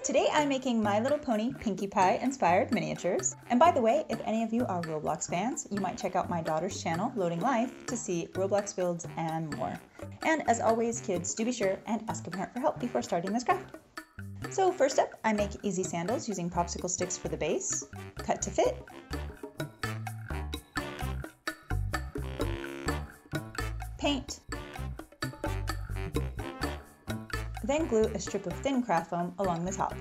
Today I'm making My Little Pony Pinkie Pie inspired miniatures. And by the way, if any of you are Roblox fans, you might check out my daughter's channel, Loading Life, to see Roblox builds and more. And as always, kids, do be sure and ask a parent for help before starting this craft. So first up, I make easy sandals using popsicle sticks for the base, cut to fit, paint, then glue a strip of thin craft foam along the top.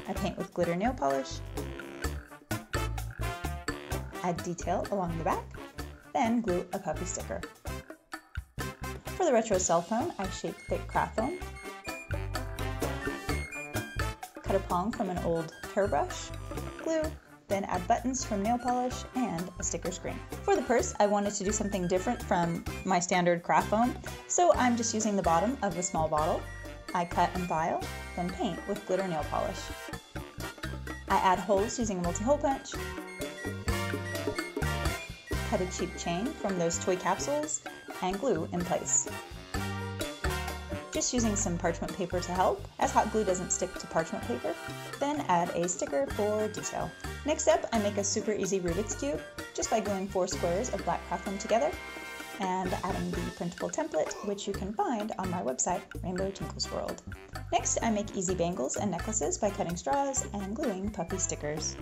I paint with glitter nail polish, add detail along the back, then glue a puppy sticker. For the retro cell phone, I shape thick craft foam, cut a palm from an old hairbrush, glue, then add buttons from nail polish and a sticker screen. For the purse, I wanted to do something different from my standard craft foam, so I'm just using the bottom of a small bottle. I cut and file, then paint with glitter nail polish. I add holes using a multi-hole punch, cut a cheap chain from those toy capsules, and glue in place. Just using some parchment paper to help, as hot glue doesn't stick to parchment paper. Then add a sticker for detail. Next up, I make a super easy Rubik's Cube just by gluing 4 squares of black craft foam together and adding the printable template, which you can find on my website, Rainbow Tinkles World. Next, I make easy bangles and necklaces by cutting straws and gluing puppy stickers.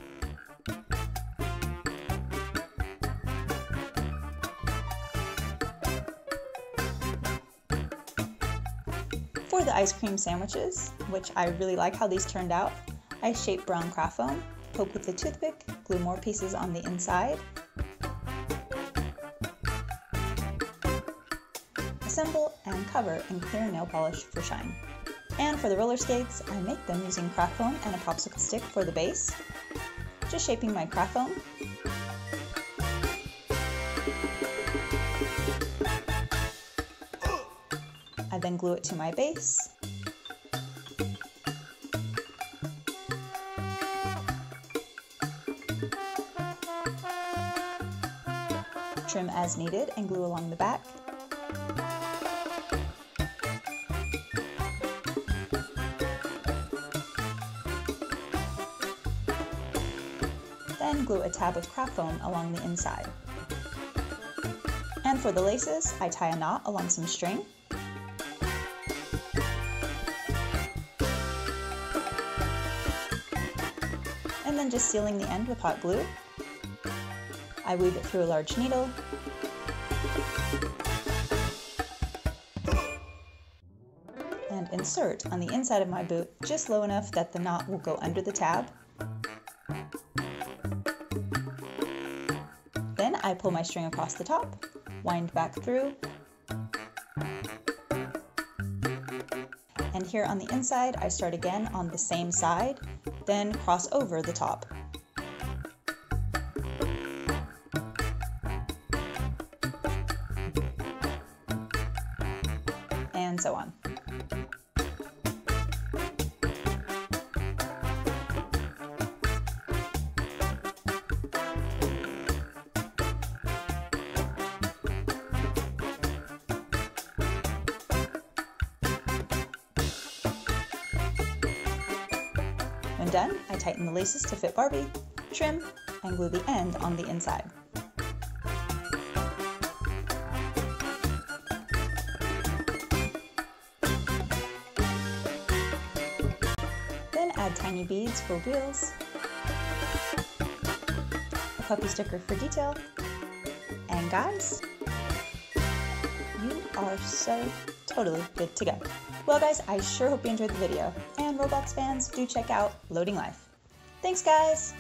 For the ice cream sandwiches, which I really like how these turned out, I shape brown craft foam, poke with a toothpick, glue more pieces on the inside, assemble and cover in clear nail polish for shine. And for the roller skates, I make them using craft foam and a popsicle stick for the base, just shaping my craft foam, I then glue it to my base, trim as needed and glue along the back, then glue a tab of craft foam along the inside. And for the laces, I tie a knot along some string, and then just sealing the end with hot glue. I weave it through a large needle, and insert on the inside of my boot just low enough that the knot will go under the tab. Then I pull my string across the top, wind back through, and here on the inside I start again on the same side, then cross over the top. And so on. When done, I tighten the laces to fit Barbie, trim, and glue the end on the inside. Then add tiny beads for wheels, a puppy sticker for detail, and guys, you are so totally good to go. Well guys, I sure hope you enjoyed the video, and Roblox fans, do check out Loading Life. Thanks guys!